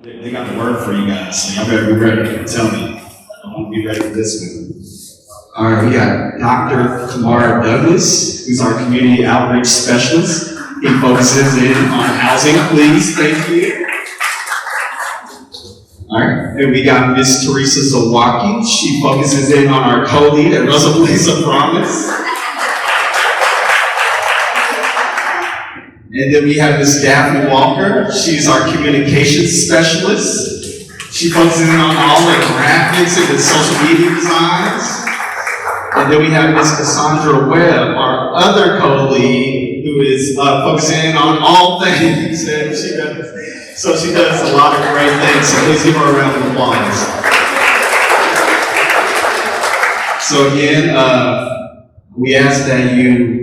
They got the word for you guys, so y'all better be ready. Tell me. I want to be ready for this one. All right, we got Dr. Camara Douglas, who's our community outreach specialist. He focuses in on housing, please. Thank you. All right, and we got Miss Theresa Zawacki. She focuses in on our co-lead at Russell Place of Promise. And then we have Miss Daphne Walker. She's our communications specialist. She focuses in on all the graphics and the social media designs. And then we have Miss Cassandra Webb, our other co-lead, who is focusing on all things that she does. So she does a lot of great things. So please give her a round of applause. So again, we ask that you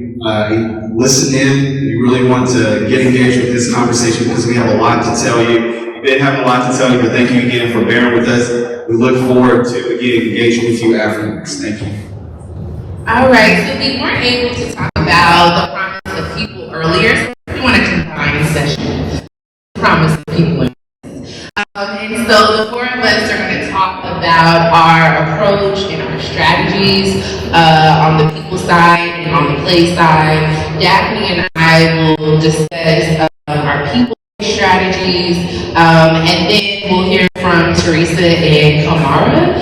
listen in. We really want to get engaged with this conversation because we have a lot to tell you. We've been having a lot to tell you, but thank you again for bearing with us. We look forward to again engaging with you afterwards. Thank you. All right, so we weren't able to talk about the promise of people earlier, so we want to combine sessions. Promise of people. And so the four of us are going to talk about our approach and our strategies on the people side and on the play side. Daphne and I will discuss our people strategies, and then we'll hear from Theresa and Camara.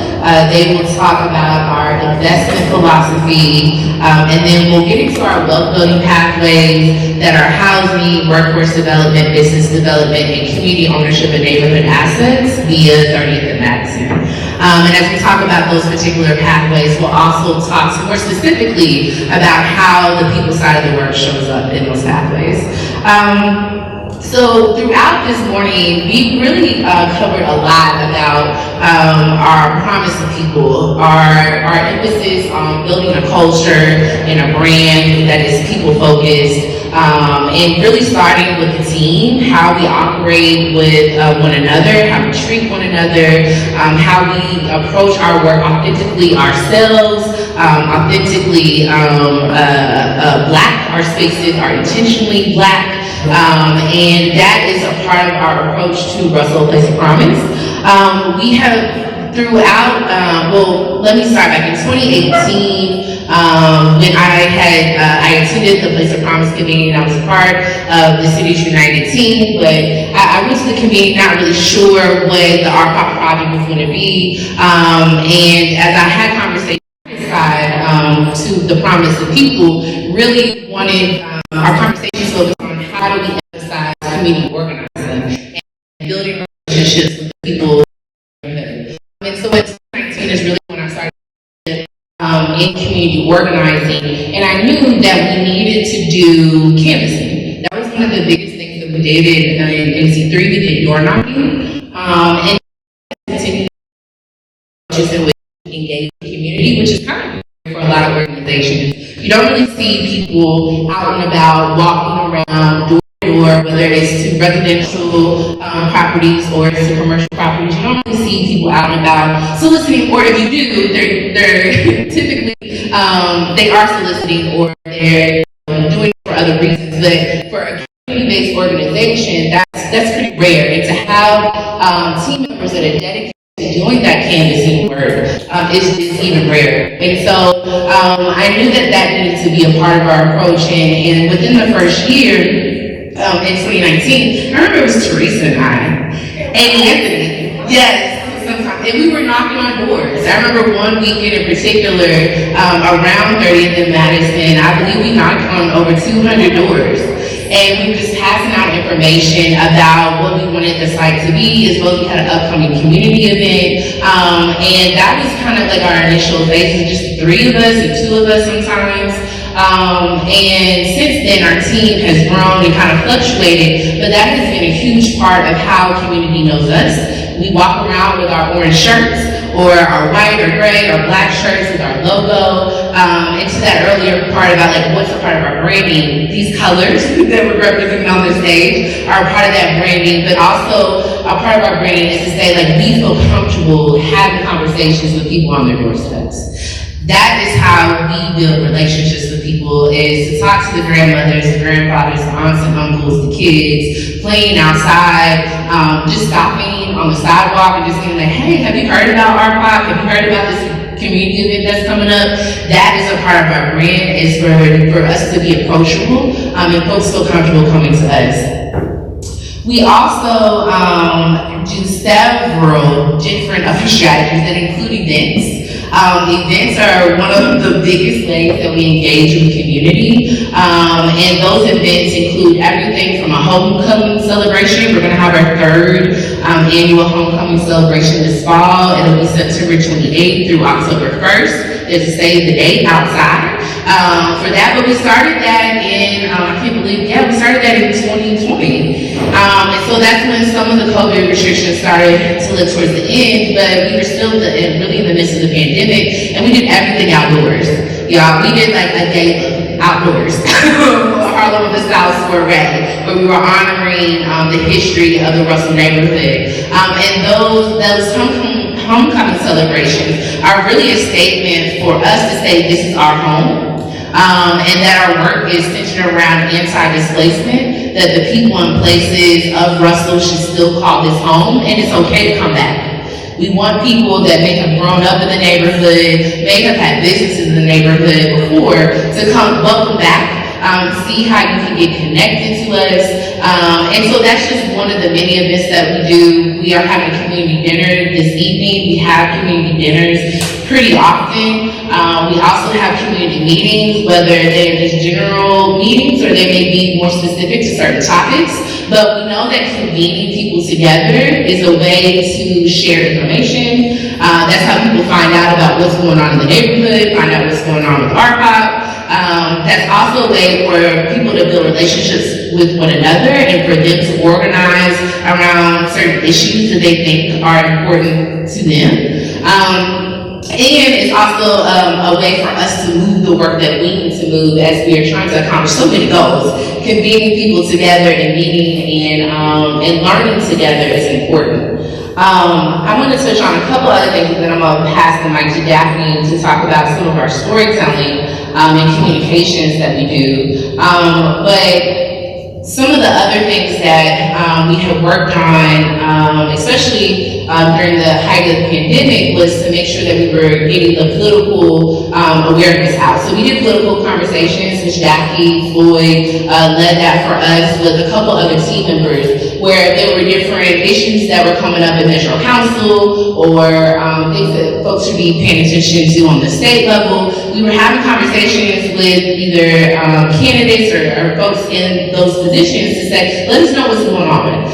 They will talk about our investment philosophy, and then we'll get into our wealth building pathways that are housing, workforce development, business development, and community ownership and neighborhood assets via 30th and Madison. And as we talk about those particular pathways, we'll also talk more specifically about how the people side of the work shows up in those pathways. So throughout this morning, we really covered a lot about our promise to people, our emphasis on building a culture and a brand that is people-focused, and really starting with the team, how we operate with one another, how we treat one another, how we approach our work authentically ourselves, authentically Black. Our spaces are intentionally Black. And that is a part of our approach to Russell Place of Promise. We have throughout, well, let me start back in 2018, when I attended the Place of Promise Convening. I was a part of the Cities United team, but I went to the convening not really sure what the Art Pop project was going to be. And as I had conversations to the promise of people, really wanted our conversations focused on how do we emphasize community organizing and building relationships with people. And so in 2019 is really when I started in community organizing, and I knew that we needed to do canvassing. That was one of the biggest things that we did in NC3. We did door knocking, and continuing to engage the community, which is kind of for a lot of organizations. You don't really see people out and about walking around door to door, whether it's to residential properties or to commercial properties. You don't really see people out and about soliciting, or if you do, they're typically they are soliciting or they're doing it for other reasons. But for a community-based organization, that's pretty rare. And to have team members that are dedicated doing that canvassing work is even rarer. And so I knew that needed to be a part of our approach. And within the first year, in 2019, I remember it was Theresa and I, and Anthony, yes, sometimes, and we were knocking on doors. I remember one weekend in particular, around 30th and Madison, I believe we knocked on over 200 doors. And we were just passing out information about what we wanted the site to be, as well as we had an upcoming community event. And that was kind of like our initial phase, just 3 of us and 2 of us sometimes. And since then, our team has grown and kind of fluctuated, but that has been a huge part of how community knows us. We walk around with our orange shirts, or our white or gray or Black shirts with our logo. And to that earlier part about like what's a part of our branding, these colors that we're representing on this stage are a part of that branding, but also a part of our branding is to say like we feel comfortable having conversations with people on their doorsteps. That is how we build relationships with people, is to talk to the grandmothers, the grandfathers, the aunts and uncles, the kids, playing outside, just stopping on the sidewalk and just being like, hey, have you heard about our pop? Have you heard about this community event that's coming up? That is a part of our brand, is for us to be approachable, and folks feel comfortable coming to us. We also do several different other strategies that include events. Events are one of the biggest ways that we engage with the community, and those events include everything from a homecoming celebration. We're going to have our third annual homecoming celebration this fall. It'll be September 28th through October 1st. There's a save the date outside for that, but we started that in, I can't believe, we started that in 2020. And so that's when some of the COVID restrictions started to lift towards the end, but we were still really in the midst of the pandemic, and we did everything outdoors. Y'all, we did like a day outdoors, Harlem of the South soiree, where we were honoring the history of the Russell neighborhood. And those homecoming celebrations are really a statement for us to say this is our home. And that our work is centered around anti-displacement, that the people and places of Russell should still call this home, and it's okay to come back. We want people that may have grown up in the neighborhood, may have had businesses in the neighborhood before, to come welcome back, see how you can get connected to us. And so that's just one of the many events that we do. We are having a community dinner this evening. We have community dinners pretty often. We also have community meetings, whether they're just general meetings or they may be more specific to certain topics. But we know that convening people together is a way to share information. That's how people find out about what's going on in the neighborhood, find out what's going on with RPOP. That's also a way for people to build relationships with one another and for them to organize around certain issues that they think are important to them. And it's also a way for us to move the work that we need to move as we are trying to accomplish so many goals. Convening people together and meeting and learning together is important. I want to touch on a couple other things, and then I'm going to pass the mic to Daphne to talk about some of our storytelling and communications that we do. But some of the other things that we have worked on, especially during the height of the pandemic, was to make sure that we were getting the political awareness out. So we did political conversations, which Daphne Floyd led that for us with a couple other team members, where there were different issues that were coming up in Metro Council or things that folks should be paying attention to on the state level. We were having conversations with either candidates or folks in those positions to say, let us know what's going on.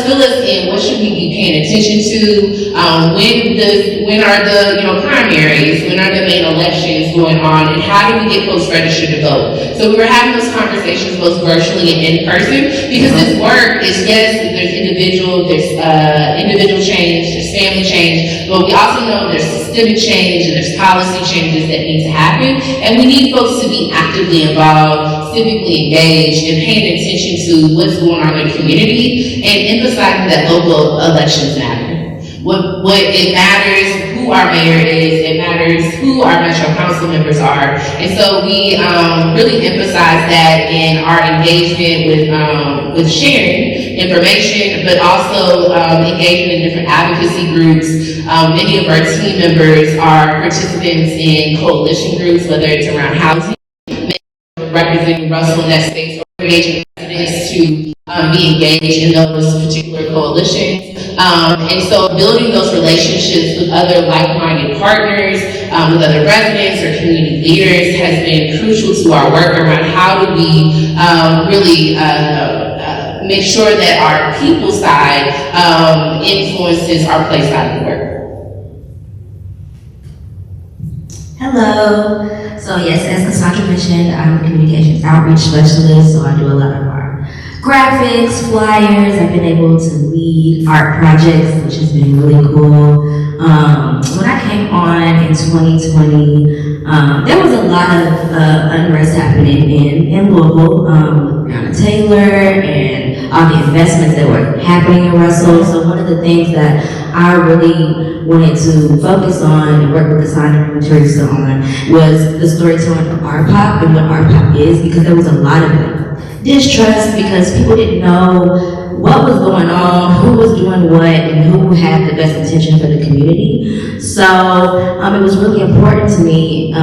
Fill us in, what should we be paying attention to? When are the primaries? When are the main elections going on? And how do we get folks registered to vote? So we were having those conversations both virtually and in person, because this work is, yes, there's individual change, there's family change, but we also know there's systemic change and there's policy changes that need to happen, and we need folks to be actively involved, civically engaged, and paying attention to what's going on in the community, and emphasizing that local elections matter. What it matters who our mayor is, it matters who our Metro Council members are, and so we really emphasize that in our engagement with sharing information, but also engaging in different advocacy groups. Many of our team members are participants in coalition groups, whether it's around housing, representing Russell in that space, or engaging residents to be engaged in those particular coalitions. And so building those relationships with other like-minded partners, with other residents or community leaders has been crucial to our work around how do we really make sure that our people side influences our place side of the work. Hello. So yes, as Cassandra mentioned, I'm a communications outreach specialist, so I do a lot of our graphics, flyers. I've been able to lead art projects, which has been really cool. When I came on in 2020, there was a lot of unrest happening in Louisville, with Breonna Taylor and all the investments that were happening in Russell. So one of the things that I really wanted to focus on and work with Cassandra and Theresa on was the storytelling of RPOP and what RPOP is, because there was a lot of distrust because people didn't know what was going on, who was doing what, and who had the best intention for the community. So it was really important to me,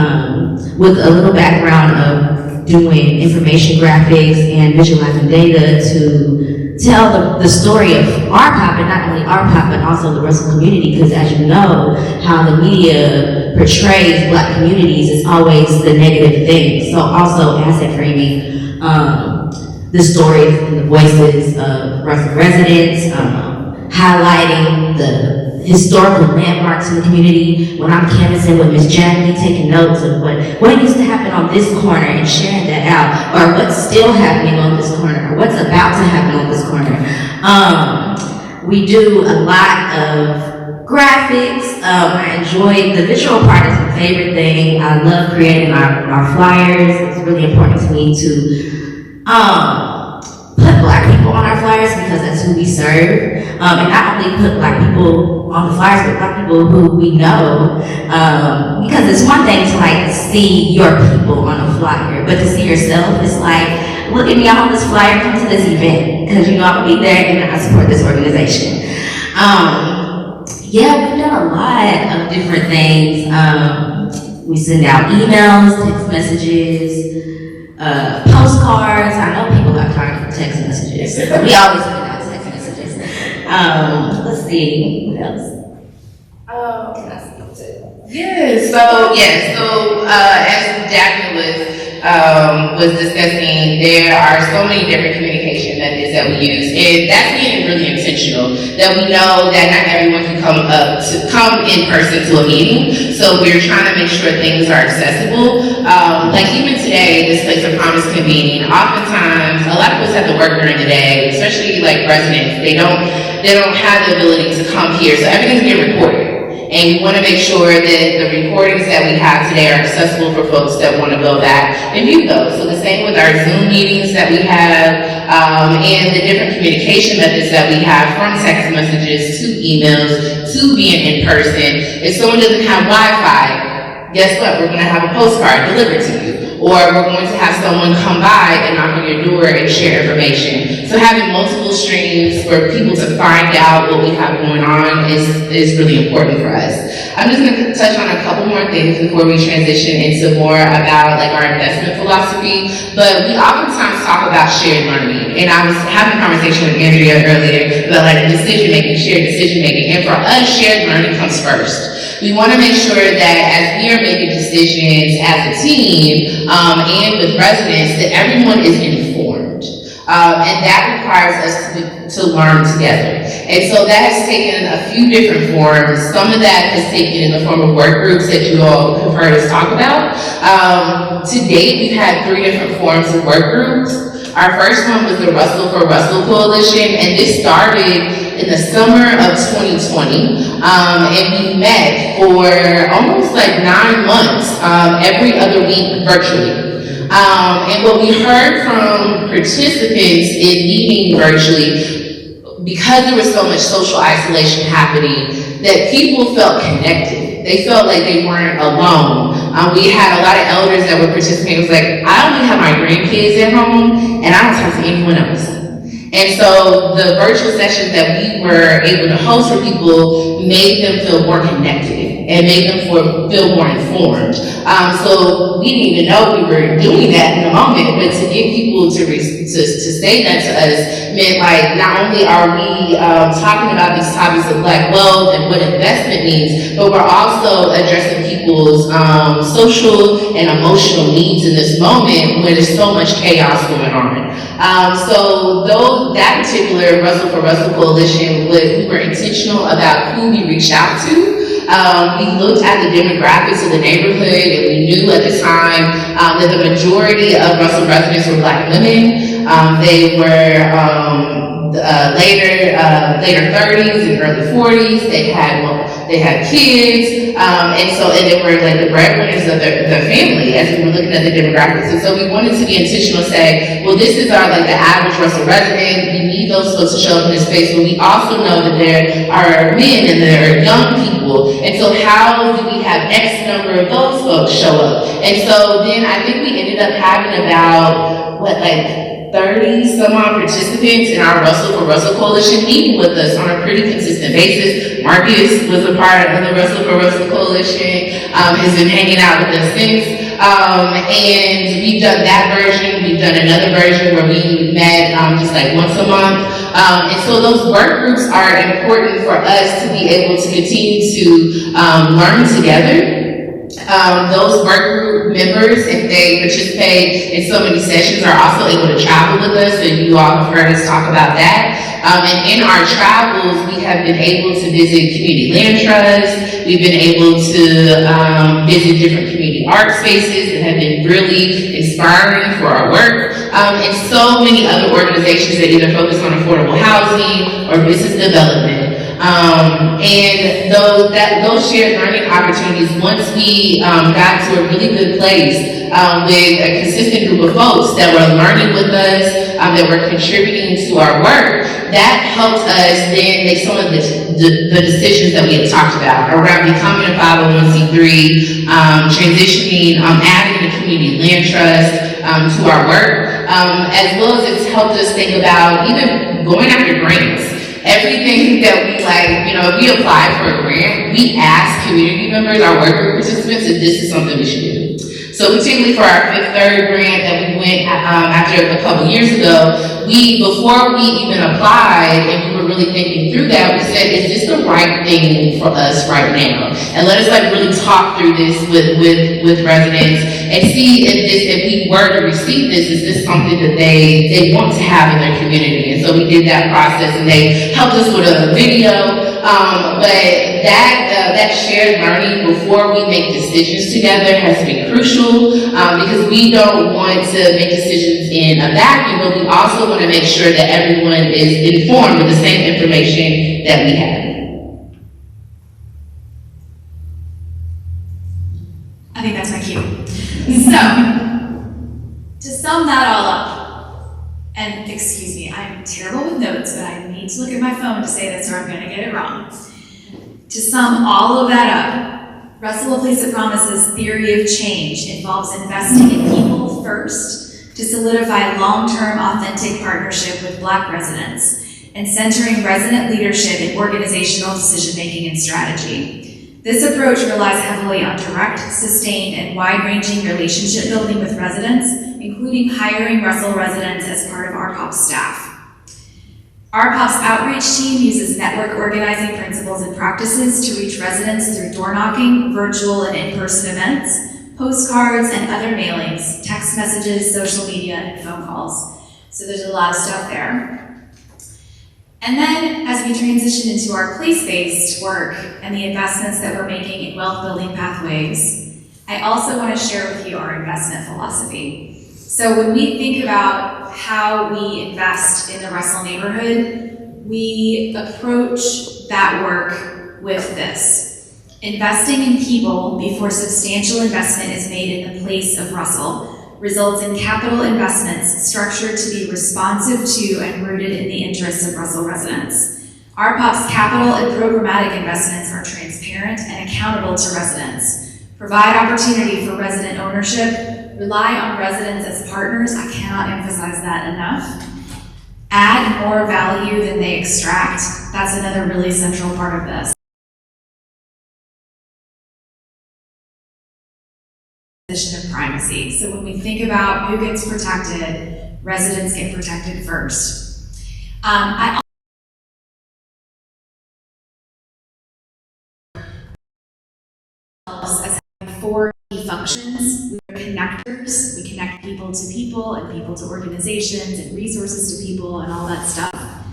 with a little background of doing information graphics and visualizing data, to tell the story of RPOP, and not only RPOP but also the Russell community, because as you know, how the media portrays Black communities is always the negative thing. So also asset framing the stories and the voices of Russell residents, highlighting the historical landmarks in the community. When I'm canvassing with Ms. Jackie, taking notes of what used to happen on this corner and sharing that out, or what's still happening on this corner, or what's about to happen on this corner. We do a lot of graphics. I enjoy the visual part is my favorite thing. I love creating our flyers. It's really important to me to put Black people on our flyers because that's who we serve. And not only put Black people on the flyers, but Black people who we know. Because it's one thing to like see your people on a flyer, but to see yourself, it's like, look at me, I'm on this flyer, come to this event, because you know I'll be there and I support this organization. Yeah, we've done a lot of different things. We send out emails, text messages, postcards. I know people got tired of text messages. We always send out text messages. Let's see, what else? Can I speak to? As Daphne was discussing, there are so many different communication methods that we use, and that's being really intentional. That we know that not everyone can come in person to a meeting, so we're trying to make sure things are accessible. Like even today, this place of promise convening. Oftentimes, a lot of us have to work during the day, especially like residents. They don't have the ability to come here, so everything's being recorded. And we want to make sure that the recordings that we have today are accessible for folks that want to go back and view those. So the same with our Zoom meetings that we have, and the different communication methods that we have, from text messages to emails to being in person. If someone doesn't have Wi-Fi, guess what? We're going to have a postcard delivered to you. Or we're going to have someone come by and knock on your door and share information. So having multiple streams for people to find out what we have going on is really important for us. I'm just going to touch on a couple more things before we transition into more about like our investment philosophy. But we oftentimes talk about shared learning. And I was having a conversation with Andrea earlier about like decision making, shared decision making. And for us, shared learning comes first. We want to make sure that as we are making decisions as a team, and with residents, that everyone is informed. And that requires us to learn together. And so that has taken a few different forms. Some of that has taken in the form of work groups that you all have heard us talk about. To date, we've had 3 different forms of work groups. Our first one was the Russell for Russell Coalition, and this started in the summer of 2020, and we met for almost like 9 months, every other week virtually. And what we heard from participants in meeting virtually, because there was so much social isolation happening, that people felt connected. They felt like they weren't alone. We had a lot of elders that were participating. It was like, I only have my grandkids at home, and I don't talk to anyone else. And so the virtual sessions that we were able to host for people made them feel more connected and made them feel more informed. So we didn't even know we were doing that in the moment, but to get people to say that to us meant like, not only are we talking about these topics of Black wealth and what investment means, but we're also addressing people's social and emotional needs in this moment when there's so much chaos going on. So that particular Russell for Russell Coalition, we were intentional about who we reached out to. We looked at the demographics of the neighborhood, and we knew at the time that the majority of Russell residents were Black women. They were later 30s and early 40s. They had they had kids, and they were like the breadwinners of their family as we were looking at the demographics. And so we wanted to be intentional and say, well, this is our, like the average Russell resident. We need those folks to show up in this space, but we also know that there are men and there are young people. And so how do we have X number of those folks show up? And so then I think we ended up having about, 30 some odd participants in our Russell for Russell Coalition meeting with us on a pretty consistent basis. Marcus was a part of the Russell for Russell Coalition, has been hanging out with us since. And we've done that version. We've done another version where we met just like once a month. And so those work groups are important for us to be able to continue to learn together. Those work group members, if they participate in so many sessions, are also able to travel with us, and you all have heard us talk about that. And in our travels, we have been able to visit community land trusts, we've been able to visit different community art spaces that have been really inspiring for our work, and so many other organizations that either focus on affordable housing or business development. And those shared learning opportunities, once we got to a really good place with a consistent group of folks that were learning with us, that were contributing to our work, that helped us then make some of the decisions that we had talked about around becoming a 501c3, transitioning, adding the community land trust to our work, as well as it's helped us think about even going after grants. Everything that we if we apply for a grant, we ask community members, our work group participants, if this is something we should do. So particularly for our Fifth Third grant that we went after a couple years ago, before we even applied and we were really thinking through that, we said, is this the right thing for us right now? And let us really talk through this with residents and see if we were to receive this, is this something that they want to have in their community? And so we did that process, and they helped us with a video. But that shared learning before we make decisions together has been crucial, because we don't want to make decisions in a vacuum, but we also want to make sure that everyone is informed with the same information that we have. I think that's my cue. So, to sum that all up, and excuse me, I'm terrible with notes, but I need to look at my phone to say this or I'm going to get it wrong. To sum all of that up, Russell, A Place of Promise's theory of change involves investing in people first to solidify long-term authentic partnership with Black residents and centering resident leadership in organizational decision-making and strategy. This approach relies heavily on direct, sustained, and wide-ranging relationship building with residents, including hiring Russell residents as part of RPOP's staff. RPOP's outreach team uses network organizing principles and practices to reach residents through door knocking, virtual and in-person events, postcards and other mailings, text messages, social media, and phone calls. So there's a lot of stuff there. And then as we transition into our place-based work and the investments that we're making in wealth building pathways, I also want to share with you our investment philosophy. So when we think about how we invest in the Russell neighborhood, we approach that work with this. Investing in people before substantial investment is made in the place of Russell results in capital investments structured to be responsive to and rooted in the interests of Russell residents. RPOP's capital and programmatic investments are transparent and accountable to residents, provide opportunity for resident ownership, rely on residents as partners, I cannot emphasize that enough, add more value than they extract. That's another really central part of this. Position of primacy. So when we think about who gets protected, residents get protected first. I also as having 4 key functions. We are connectors. We connect people to people and people to organizations and resources to people and all that stuff.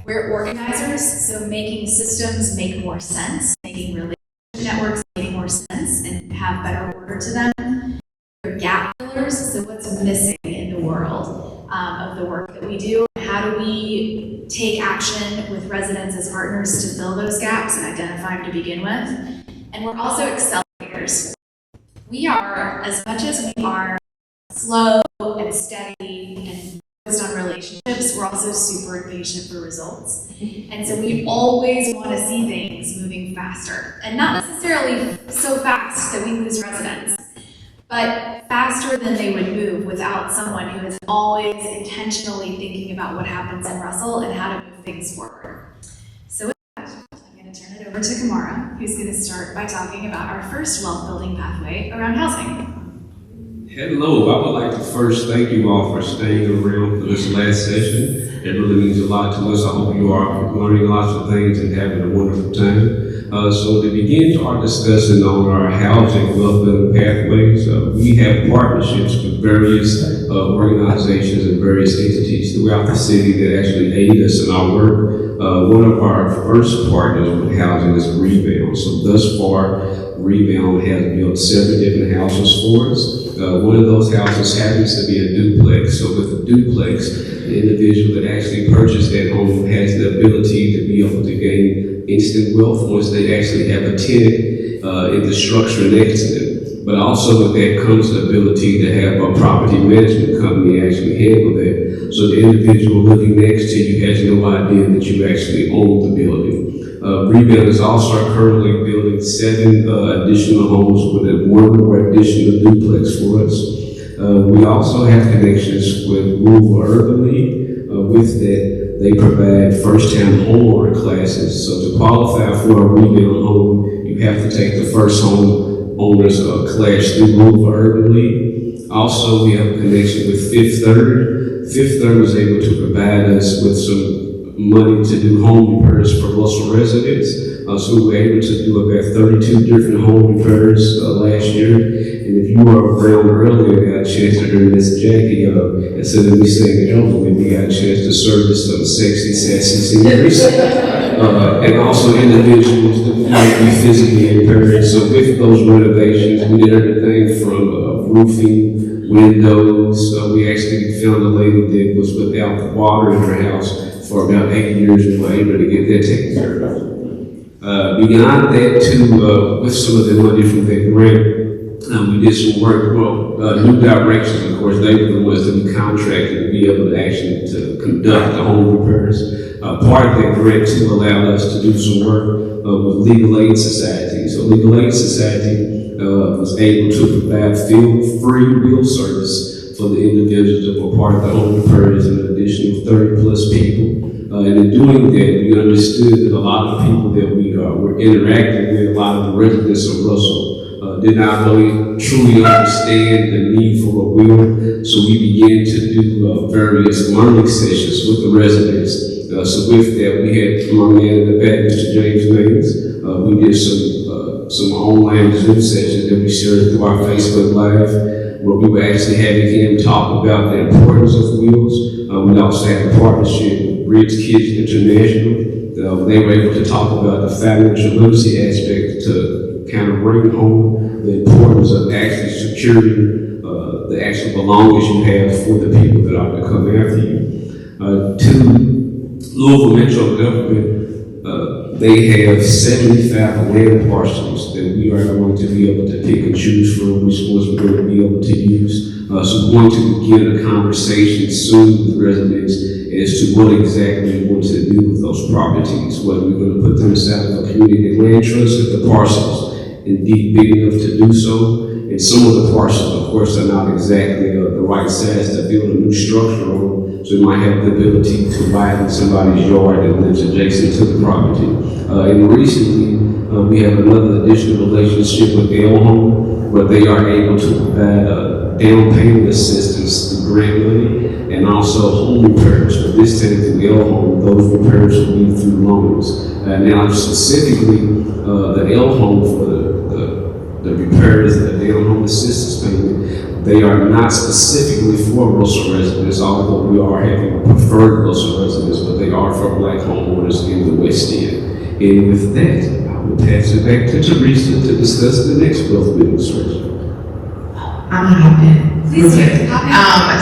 We're organizers, so making systems make more sense, making relationship networks make more sense and have better order to them. We're gap fillers, so what's missing in the world of the work that we do? How do we take action with residents as partners to fill those gaps and identify them to begin with. And we're also accelerators. We are, as much as we are slow and steady and focused on relationships, we're also super impatient for results. And so we always want to see things moving faster. And not necessarily so fast that we lose residents, but faster than they would move without someone who is always intentionally thinking about what happens in Russell and how to move things forward. So with that, I'm going to turn it over to Camara, who's going to start by talking about our first wealth building pathway around housing. Hello, I would like to first thank you all for staying around for this last session. It really means a lot to us. I hope you are learning lots of things and having a wonderful time. So to begin our discussion on our housing wealth building pathways, we have partnerships with various organizations and various entities throughout the city that actually aid us in our work. One of our first partners with housing is Rebound. So thus far, Rebound has built 7 different houses for us. One of those houses happens to be a duplex. So with a duplex, the individual that actually purchased that home has the ability to be able to gain instant wealth once they actually have a tenant in the structure next to them. But also with that comes the ability to have a property management company actually handle that. So the individual living next to you has no idea that you actually own the building. Rebound is also currently building 7 additional homes with one more additional duplex for us. We also have connections with Louisville Urban League. With that, they provide first-time homeowner classes. So to qualify for a Rebound home, you have to take the first home owners class through Louisville Urban League. Also, we have a connection with Fifth Third. Fifth Third was able to provide us with some money to do home repairs for Russell residents. So we were able to do about 32 different home repairs last year. And if you were around earlier, got a chance to hear Miss Jackie, instead of me saying elderly, we got a chance to service some sexy, sassy seniors. And also individuals that might be physically impaired. So with those renovations, we did everything from roofing, windows. We actually found a lady that was without water in her house for about 8 years, and we were able to get that taken care of. Beyond that, too, with some of the money from that grant, we did some work. New Directions, of course, they were the ones that we contracted to be able to actually to conduct the home repairs. Part of that grant, too, allowed us to do some work with Legal Aid Society. So Legal Aid Society was able to provide free wheel service for the individuals that were part of the home repairs, an additional 30 plus people. And in doing that, we understood that a lot of people that we were interacting with, a lot of the residents of Russell, did not really truly understand the need for a wheel. So we began to do various learning sessions with the residents. So with that, we had my man in the back, Mr. James Mays. We did some online Zoom sessions that we shared through our Facebook Live, where we were actually having him talk about the importance of wheels. We also had a partnership with Bridge Kids International. They were able to talk about the financial literacy aspect to kind of bring home the importance of actually securing the actual belongings you have for the people that are to come after you. To Louisville Metro government, they have 75 land parcels that we are going to be able to pick and choose from, which ones we're going to be able to use. So we're going to begin a conversation soon with residents as to what exactly we want to do with those properties, whether we're going to put them inside of a community land trust if the parcels indeed big enough to do so. And some of the parcels, of course, are not exactly the right size to build a new structure on. So we might have the ability to buy in somebody's yard that lives adjacent to the property. And recently, we have another additional relationship with L Home, where they are able to provide down payment assistance through grant money and also home repairs. But this time through L Home, those repairs will be through loans. Now, specifically, the L Home for the repairs and the down home assistance payment, they are not specifically for Russell residents, although we are having preferred Russell residents, but they are for Black homeowners in the West End. And with that, I will pass it back to Theresa to discuss the next wealth building strategy. I'm gonna hop in. Please do. Copy.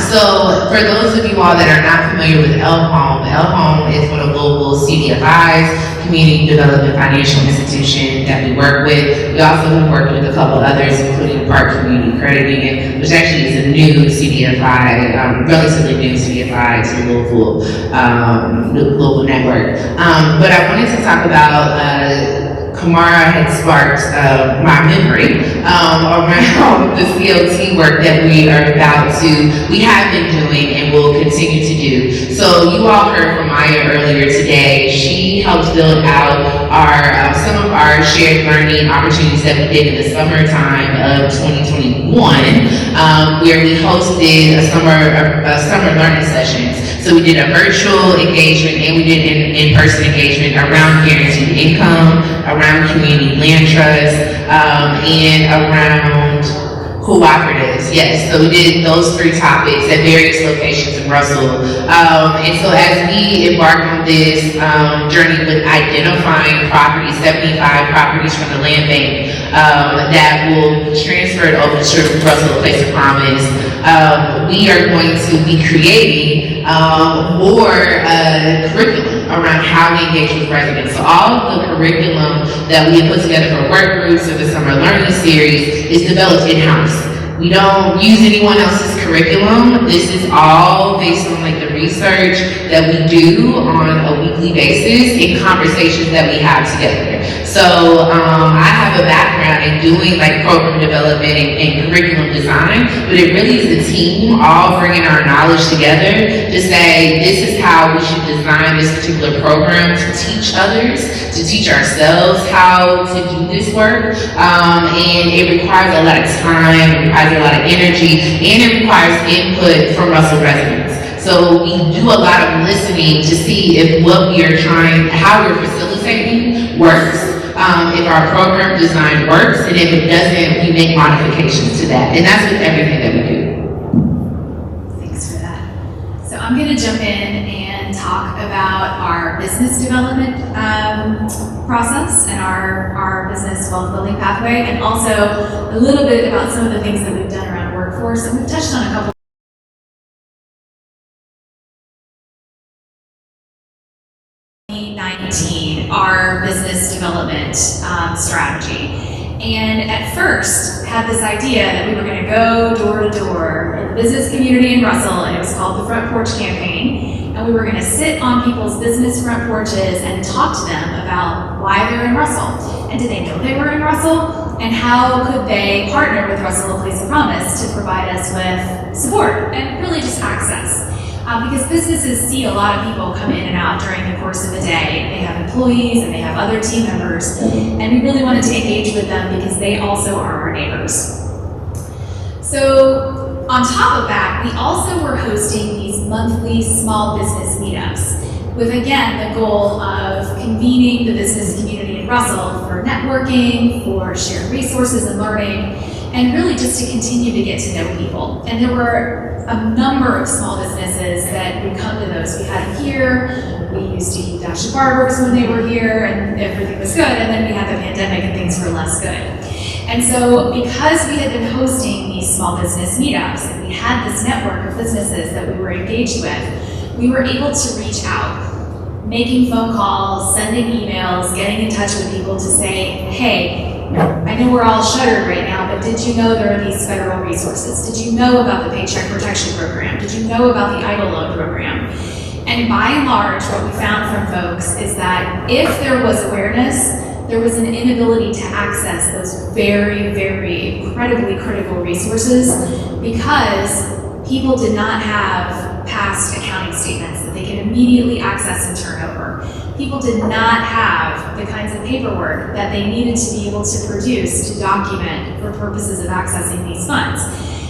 So for those of you all that are not familiar with L Home is one of local CDFIs, community development financial institution that we work with. We also have worked with a couple others, including Park Community Credit Union, which actually is a new CDFI, relatively new CDFI to local network. But I wanted to talk about Camara had sparked my memory around the CLT work that we have been doing and will continue to do. So you all heard from Maya earlier today. She helped build out some of our shared learning opportunities that we did in the summertime of 2021, where we hosted a summer learning sessions. So we did a virtual engagement and we did an in-person engagement around guaranteed income, around community land trust, and around cooperatives. Yes, so we did those 3 topics at various locations in Russell. And so as we embark on this journey with identifying properties, 75 properties from the land bank that will be transferred over to Russell Place of Promise, we are going to be creating more curriculum around how we engage with residents. So all of the curriculum that we have put together for work groups or the summer learning series is developed in-house. We don't use anyone else's curriculum. This is all based on like the research that we do on a weekly basis in conversations that we have together. So I have a background in doing like program development and curriculum design, but it really is a team all bringing our knowledge together to say this is how we should design this particular program to teach others, to teach ourselves how to do this work. And it requires a lot of time, it requires a lot of energy, and it requires input from Russell residents. So we do a lot of listening to see if what we are how we're facilitating works, if our program design works, and if it doesn't, we make modifications to that. And that's with everything that we do. Thanks for that. So I'm going to jump in and talk about our business development process and our business wealth building pathway, and also a little bit about some of the things that we've done around workforce. And we've touched on a couple. 2019, our business development strategy. And at first, had this idea that we were going to go door to door in the business community in Russell, and it was called the Front Porch Campaign. And we were going to sit on people's business front porches and talk to them about why they're in Russell. And did they know they were in Russell? And how could they partner with Russell, a Place of Promise, to provide us with support and really just access? Because businesses see a lot of people come in and out during the course of the day. They have employees and they have other team members. And we really wanted to engage with them because they also are our neighbors. So on top of that, we also were hosting these monthly small business meetups with, again, the goal of convening the business community in Russell for networking, for shared resources and learning, and really just to continue to get to know people. And there were a number of small businesses that would come to those. We had them here, we used to eat Dash Barbers when they were here, and everything was good, and then we had the pandemic and things were less good. And so because we had been hosting these small business meetups, and we had this network of businesses that we were engaged with, we were able to reach out, making phone calls, sending emails, getting in touch with people to say, hey, I know we're all shuttered right now, but did you know there are these federal resources? Did you know about the Paycheck Protection Program? Did you know about the EIDL loan program? And by and large, what we found from folks is that if there was awareness, there was an inability to access those very, very incredibly critical resources because people did not have past accounting statements that they could immediately access and turn over. People did not have the kinds of paperwork that they needed to be able to produce to document for purposes of accessing these funds.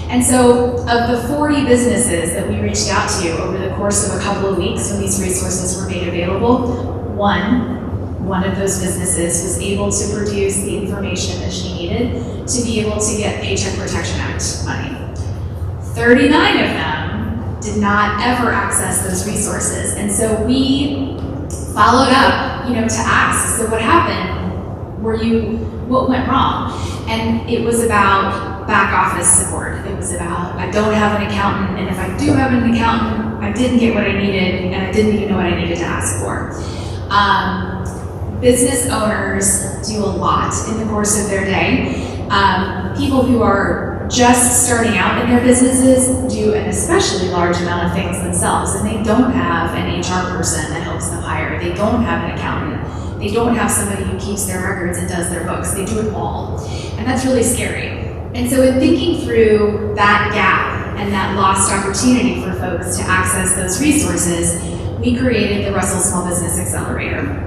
And so of the 40 businesses that we reached out to over the course of a couple of weeks when these resources were made available, one of those businesses was able to produce the information that she needed to be able to get Paycheck Protection Act money. 39 of them did not ever access those resources. And so we followed up, to ask, so what happened? what went wrong? And it was about back office support. It was about, I don't have an accountant, and if I do have an accountant, I didn't get what I needed, and I didn't even know what I needed to ask for. Business owners do a lot in the course of their day. People who are just starting out in their businesses do an especially large amount of things themselves, and they don't have an HR person that helps them hire. They don't have an accountant. They don't have somebody who keeps their records and does their books. They do it all. And that's really scary. And so in thinking through that gap and that lost opportunity for folks to access those resources, we created the Russell Small Business Accelerator.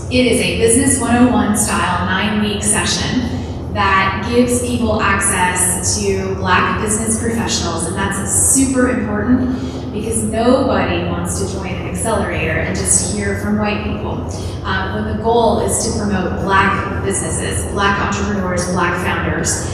It is a Business 101 style 9-week session that gives people access to Black business professionals, and that's super important because nobody wants to join an accelerator and just hear from white people. When the goal is to promote Black businesses, Black entrepreneurs, Black founders.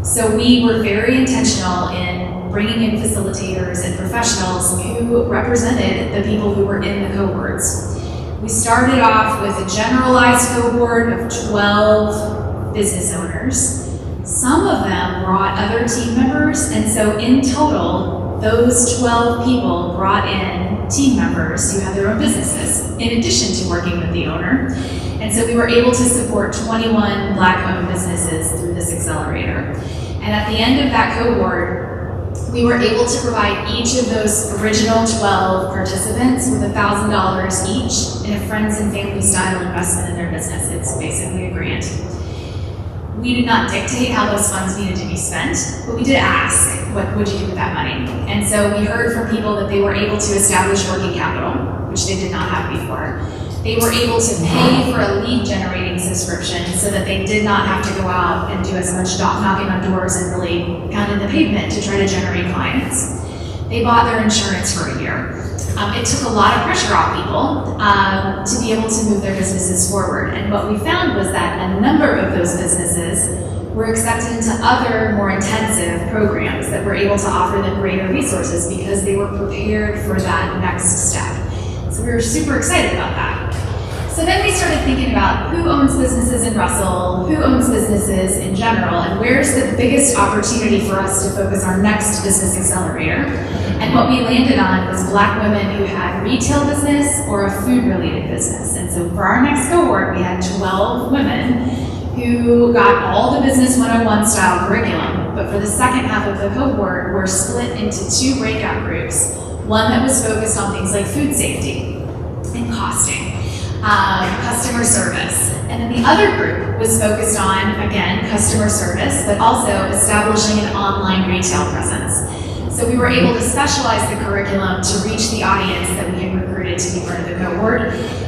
So we were very intentional in bringing in facilitators and professionals who represented the people who were in the cohorts. We started off with a generalized cohort of 12 business owners. Some of them brought other team members, and so in total, those 12 people brought in team members who had their own businesses, in addition to working with the owner. And so we were able to support 21 Black-owned businesses through this accelerator. And at the end of that cohort, we were able to provide each of those original 12 participants with $1,000 each in a friends and family style investment in their business. It's basically a grant. We did not dictate how those funds needed to be spent, but we did ask, what would you do with that money? And so we heard from people that they were able to establish working capital, which they did not have before. They were able to pay for a lead generating subscription so that they did not have to go out and do as much knocking on doors and really pounding the pavement to try to generate clients. They bought their insurance for a year. It took a lot of pressure off people to be able to move their businesses forward. And what we found was that a number of those businesses were accepted into other more intensive programs that were able to offer them greater resources because they were prepared for that next step. So we were super excited about that. So then we started thinking about who owns businesses in Russell, who owns businesses in general, and where's the biggest opportunity for us to focus our next business accelerator. And what we landed on was Black women who had retail business or a food-related business. And so for our next cohort, we had 12 women who got all the Business 101 style curriculum, but for the second half of the cohort, we're split into 2 breakout groups. One that was focused on things like food safety and costing, customer service. And then the other group was focused on, again, customer service, but also establishing an online retail presence. So we were able to specialize the curriculum to reach the audience that we had recruited to be part of the cohort.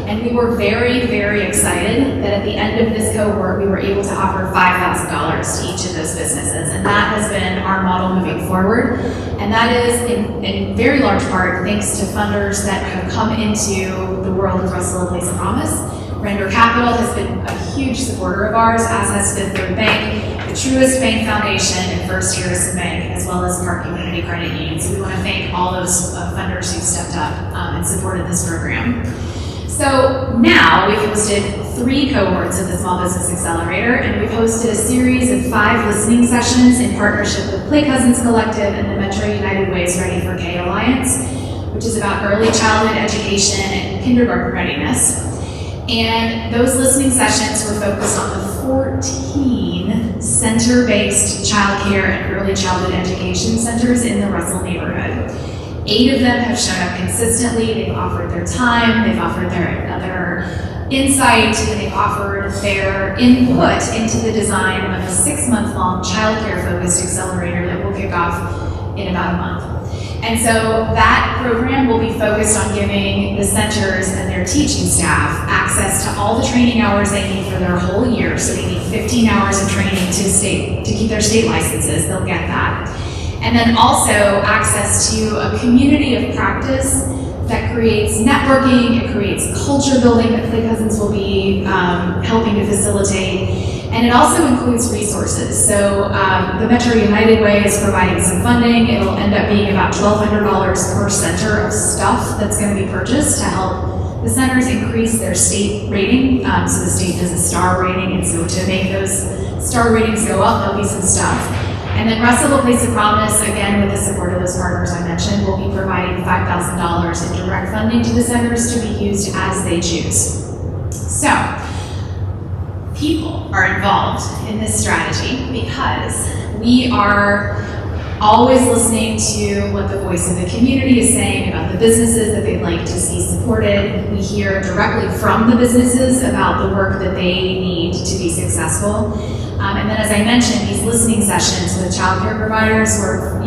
And we were very, very excited that at the end of this cohort, we were able to offer $5,000 to each of those businesses. And that has been our model moving forward. And that is in very large part thanks to funders that have come into the world of Russell, a Place of Promise. Render Capital has been a huge supporter of ours, as has Fifth Third Bank, the Truist Bank Foundation, and First Harrison Bank, as well as Park Community Credit Union. So we want to thank all those funders who stepped up and supported this program. So now we've hosted 3 cohorts of the Small Business Accelerator, and we've hosted a series of 5 listening sessions in partnership with Play Cousins Collective and the Metro United Way's Ready for K Alliance, which is about early childhood education and kindergarten readiness. And those listening sessions were focused on the 14 center-based childcare and early childhood education centers in the Russell neighborhood. 8 of them have shown up consistently. They've offered their time, they've offered their insight, and they've offered their input into the design of a 6-month-long childcare-focused accelerator that will kick off in about a month. And so that program will be focused on giving the centers and their teaching staff access to all the training hours they need for their whole year. So they need 15 hours of training to keep their state licenses. They'll get that. And then also access to a community of practice that creates networking, it creates culture building that Play Cousins will be helping to facilitate. And it also includes resources. So the Metro United Way is providing some funding. It'll end up being about $1,200 per center of stuff that's going to be purchased to help The centers increase their state rating, so the state does a star rating, and so to make those star ratings go up, there'll be some stuff. And then Russell will place a promise, again, with the support of those partners I mentioned, we'll be providing $5,000 in direct funding to the centers to be used as they choose. So, people are involved in this strategy because we are always listening to what the voice of the community is saying about the businesses that they'd like to see supported. We hear directly from the businesses about the work that they need to be successful. And then, as I mentioned, these listening sessions with childcare providers were,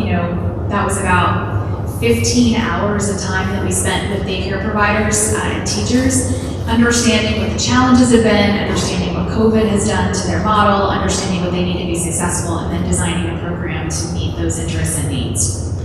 that was about 15 hours of time that we spent with daycare providers and teachers, understanding what the challenges have been, understanding what COVID has done to their model, understanding what they need to be successful, and then designing a program to meet those interests and needs.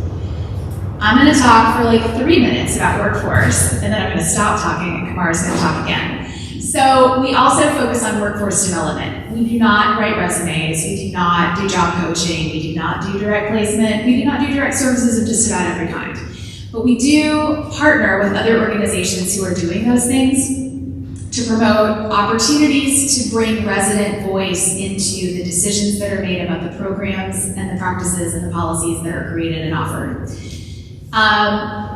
I'm going to talk for like 3 minutes about workforce, and then I'm going to stop talking, and Camara's going to talk again. So we also focus on workforce development. We do not write resumes, we do not do job coaching, we do not do direct placement, we do not do direct services of just about every kind. But we do partner with other organizations who are doing those things to promote opportunities to bring resident voice into the decisions that are made about the programs and the practices and the policies that are created and offered.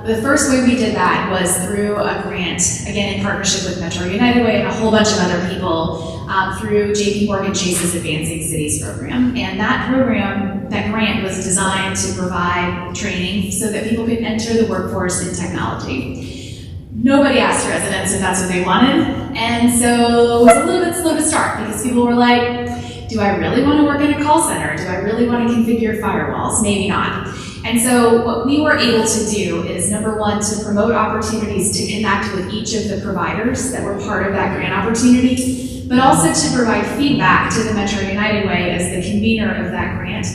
The first way we did that was through a grant, again in partnership with Metro United Way and a whole bunch of other people, through JP Morgan Chase's Advancing Cities program. And that program, that grant was designed to provide training so that people could enter the workforce in technology. Nobody asked residents if that's what they wanted, and so it was a little bit slow to start because people were like, do I really want to work in a call center? Do I really want to configure firewalls? Maybe not. And so what we were able to do is, number one, to promote opportunities to connect with each of the providers that were part of that grant opportunity, but also to provide feedback to the Metro United Way as the convener of that grant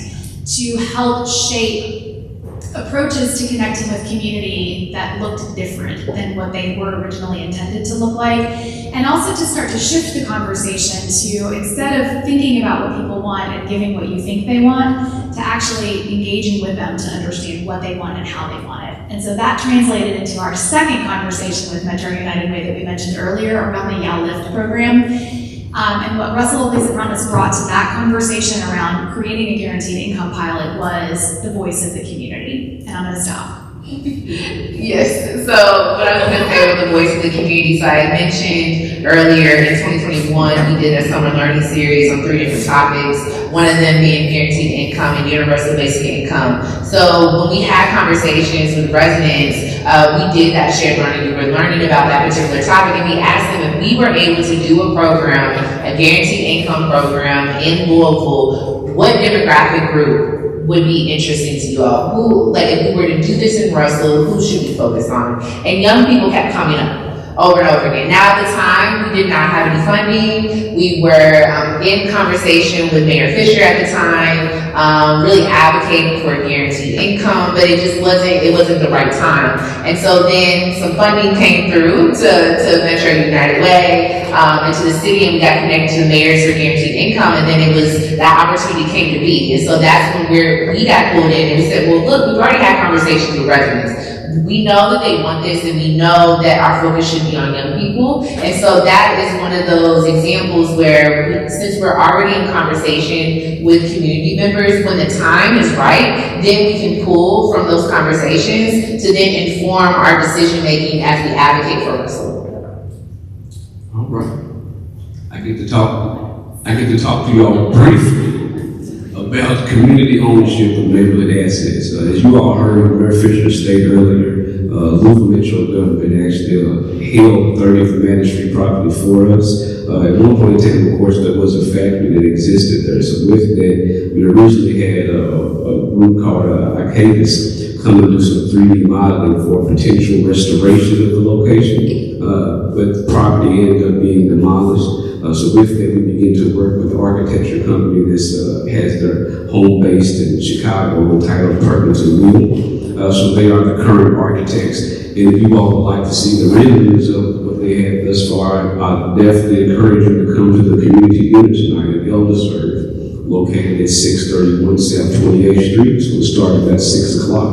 to help shape approaches to connecting with community that looked different than what they were originally intended to look like, and also to start to shift the conversation to, instead of thinking about what people want and giving what you think they want, to actually engaging with them to understand what they want and how they want it. And so that translated into our second conversation with Metro United Way that we mentioned earlier around the YAL Lift program. And what Russell has brought to that conversation around creating a guaranteed income pilot was the voice of the community. And I'm going to stop. Yes, so what I was going to say with the voice of the community, so I mentioned earlier in 2021, we did a summer learning series on 3 different topics, one of them being guaranteed income and universal basic income. So when we had conversations with residents, we did that shared learning. We were learning about that particular topic, and we asked them if we were able to do a program, a guaranteed income program in Louisville, what demographic group would be interesting to you all? Who, like, if we were to do this in Russell, who should we focus on? And young people kept coming up over and over again. Now at the time, we did not have any funding. We were in conversation with Mayor Fisher at the time, really advocating for a guaranteed income, but it wasn't the right time. And so then some funding came through to Metro United Way, and to the city, and we got connected to the mayors for guaranteed income, and then that opportunity came to be. And so that's when we got pulled in, and we said, well, look, we've already had conversations with residents. We know that they want this, and we know that our focus should be on young people. And so that is one of those examples where, since we're already in conversation with community members, when the time is right, then we can pull from those conversations to then inform our decision making as we advocate for Russell. All right. I get to talk to you all briefly about community ownership of neighborhood assets. As you all heard Mayor Fisher state earlier, Louisville Metro government actually held 30th Manor Street property for us. At one point in time, of course, there was a factory that existed there. So with that, we originally had a group called Arcadis come and do some 3D modeling for potential restoration of the location. But the property ended up being demolished. So with that, we began to work with the architecture company that has their home based in Chicago, entitled Perkins & Will. So they are the current architects. And if you all would like to see the renderings of what they have thus far, I definitely encourage you to come to the community dinner tonight at Eldersburg, located at 631 South 28th Street. So we'll start about 6 o'clock.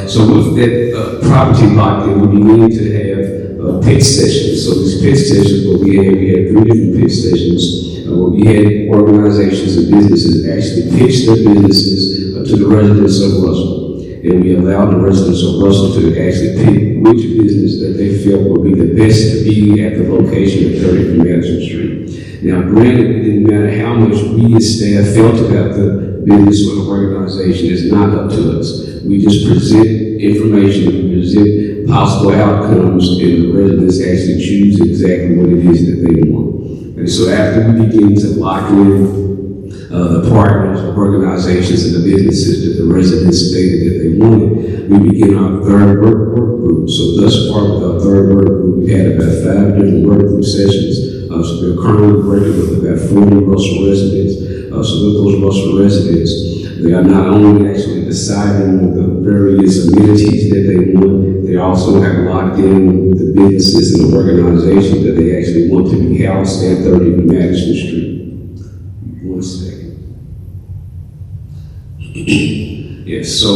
So with that property locked in, we began to have pit sessions. So these pit sessions, what we had 3 different pit sessions where we had organizations and businesses actually pitch their businesses to the residents of Russell. And we allowed the residents of Russell to actually pick which business that they felt would be the best to be at the location at 30th and Madison Street. Now, granted, it didn't matter how much we as staff felt about the business or the organization. It's not up to us. We just present information, we present possible outcomes, and the residents actually choose exactly what it is that they want. And so after we begin to lock in the partners, organizations, and the businesses that the residents stated that they wanted, we begin our third work group. So thus far with our third work group, we had about 5 different work group sessions. So we're currently working with about 40 Russell residents. So with those Russell residents, they are not only actually deciding the various amenities that they want, they also have locked in the businesses and the organizations that they actually want to be housed at 30 Madison Street. 1 second. Yes, so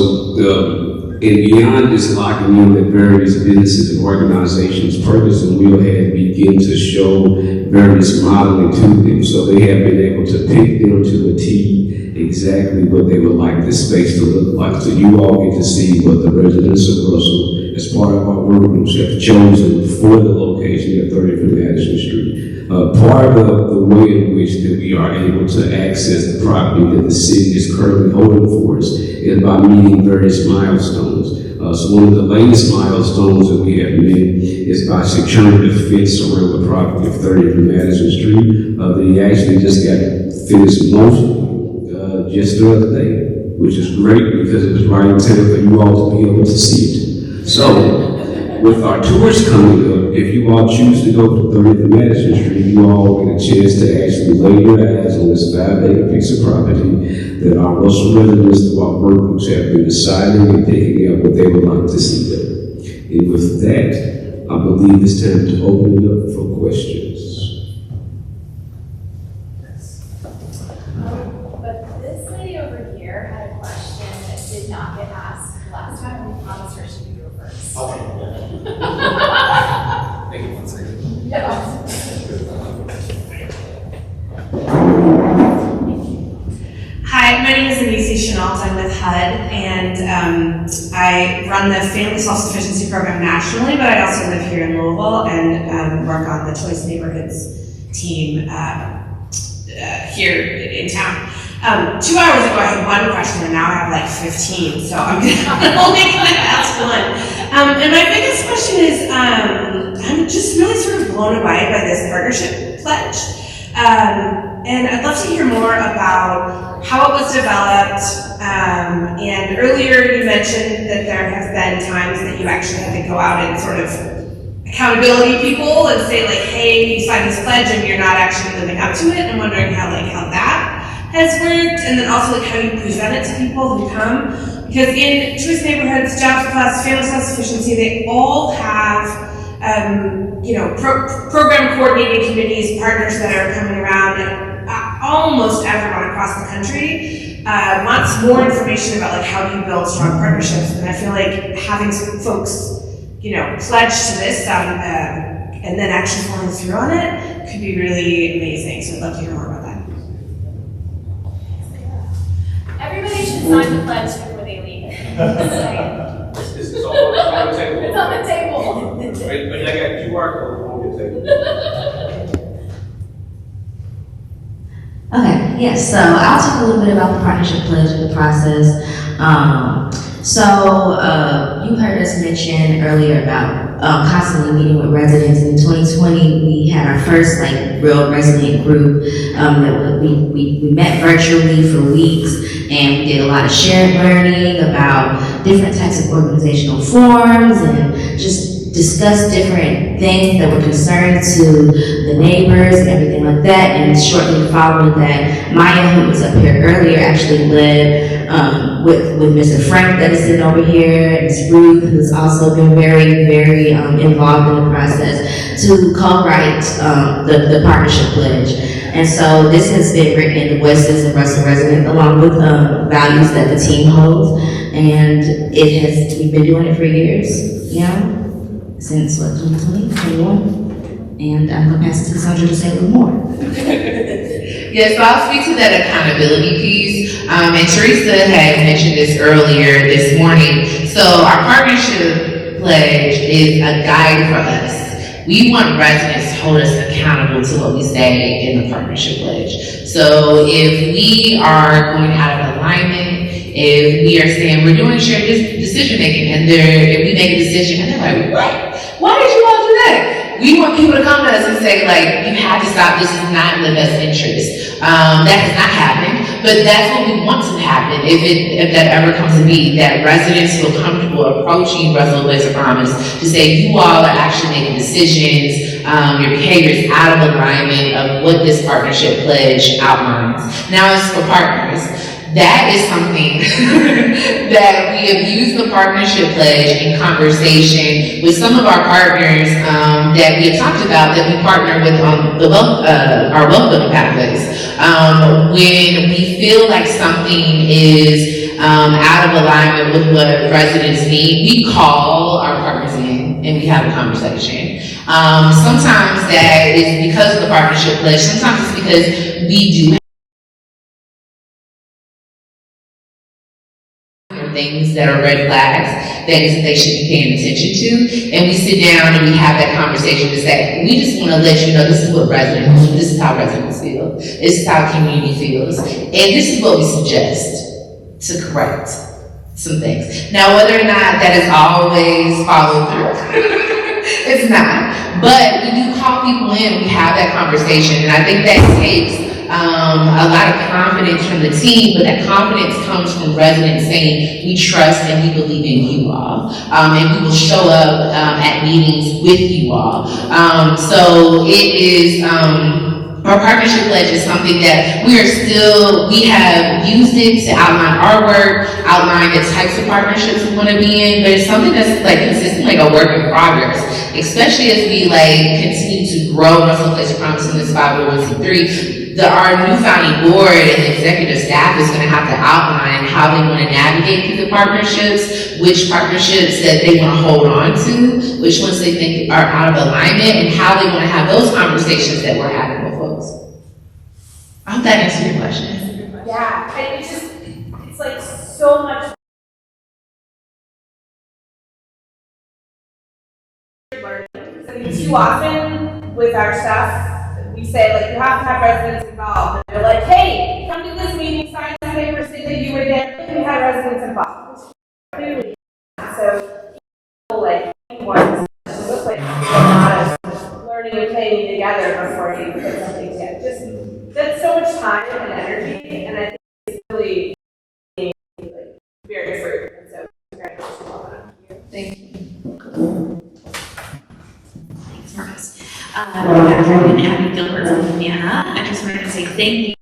and beyond just locking in the various businesses and organizations, Purpose and Will had begin to show various modeling to them. So they have been able to pick them to a T exactly what they would like this space to look like. So you all get to see what the residents of Russell, as part of our work groups, have chosen for the location at 30th and Madison Street. Part of the way in which that we are able to access the property that the city is currently holding for us is by meeting various milestones. So one of the latest milestones that we have met is by securing the fence around the property of 30th and Madison Street. They actually just got finished motion just the other day, which is great because it was right in time for you all to be able to see it. So, with our tours coming up, if you all choose to go to 30th and Madison Street, you all get a chance to actually lay your eyes on this 5-acre piece of property that our Russell residents through our work groups have been deciding and picking up what they would like to see there. And with that, I believe it's time to open it up for questions. But this lady over here had a question that did not get asked last time, and we promised her she would go first. Thank you, 1 second. Yeah. Hi, my name is Anisi Chenault. I'm with HUD, and I run the Family Self-Sufficiency Program nationally, but I also live here in Louisville and work on the Choice Neighborhoods team here in town. 2 hours ago, I had 1 question, and now I have like 15, so I'm only gonna ask 1. And my biggest question is, I'm just really sort of blown away by this partnership pledge. And I'd love to hear more about how it was developed. And earlier you mentioned that there have been times that you actually had to go out and sort of accountability people and say like, hey, you signed this pledge and you're not actually living up to it. I'm wondering how that has worked, and then also like how you present it to people who come. Because in Choice Neighborhoods, Jobs Plus, Family Self-Sufficiency, they all have program coordinating committees, partners that are coming around, and almost everyone across the country wants more information about like how do you build strong partnerships. And I feel like having some folks, pledge to this and then actually following through on it could be really amazing. So I'd love to hear more about that. Everybody should sign the pledge before they leave. This is all on the table. It's on the table. But I got QR code on the table. Okay, yes, so I'll talk a little bit about the partnership pledge and the process. You heard us mention earlier about constantly meeting with residents. In 2020, we had our first real resident group that we met virtually for weeks, and we did a lot of shared learning about different types of organizational forms and just discussed different things that were concerns to the neighbors and everything like that. And shortly following that, Maya, who was up here earlier, actually led with Mr. Frank that is sitting over here, and Ms. Ruth, who's also been very, very involved in the process to co-write the partnership pledge. And so this has been written in the voices of Russell residents along with values that the team holds. And we've been doing it for years, since, 2020, 21? And I'm gonna pass it to Cassandra to say a little more. Yes, so I'll speak to that accountability piece. And Theresa had mentioned this earlier this morning. So our partnership pledge is a guide for us. We want residents to hold us accountable to what we say in the partnership pledge. So if we are going out of alignment, if we are saying we're doing shared decision making, and if we make a decision and they're like, what? Why did you all do that? We want people to come to us and say, like, you have to stop, this is not in the best interest. That has not happened, but that's what we want to happen if that ever comes to be, that residents feel comfortable approaching Russell Place of Promise to say, you all are actually making decisions, your behavior is out of alignment of what this partnership pledge outlines. Now as for partners, that is something that we have used the partnership pledge in conversation with some of our partners that we have talked about, that we partner with on our wealth building pathways. When we feel like something is out of alignment with what residents need, we call our partners in and we have a conversation. Sometimes that is because of the partnership pledge, sometimes it's because we do things that are red flags, things that they should be paying attention to, and we sit down and we have that conversation to say, we just want to let you know this is what residents, this is how residents feel, this is how community feels, and this is what we suggest to correct some things. Now, whether or not that is always followed through, it's not, but we do call people in, we have that conversation, and I think that takes a lot of confidence from the team, but that confidence comes from residents saying, we trust and we believe in you all, and we will show up at meetings with you all. So it is, our partnership pledge is something that we have used it to outline our work, outline the types of partnerships we want to be in, but it's something that's like consistent, like a work in progress, especially as we like continue to grow Russell Place of Promise in this 501c3. Our new founding board and the executive staff is going to have to outline how they want to navigate through the partnerships, which partnerships that they want to hold on to, which ones they think are out of alignment, and how they want to have those conversations that we're having with folks. I hope that answers your question. Yeah, and it's like so much. I mean, too often with our stuff, we say, like, you have to have residents involved. And they're like, hey, come to this meeting, sign this paper, say that you were there, and we had residents involved. Really. So, people, like, ones, it looks like a lot of learning and playing together before you put something together. Just, that's so much time and energy, and I think it's really, like, very fruitful. And so, congratulations on that. Thank you. Thanks, Marcus. Good afternoon, Abby Gilbert from Indiana. I just wanted to say thank you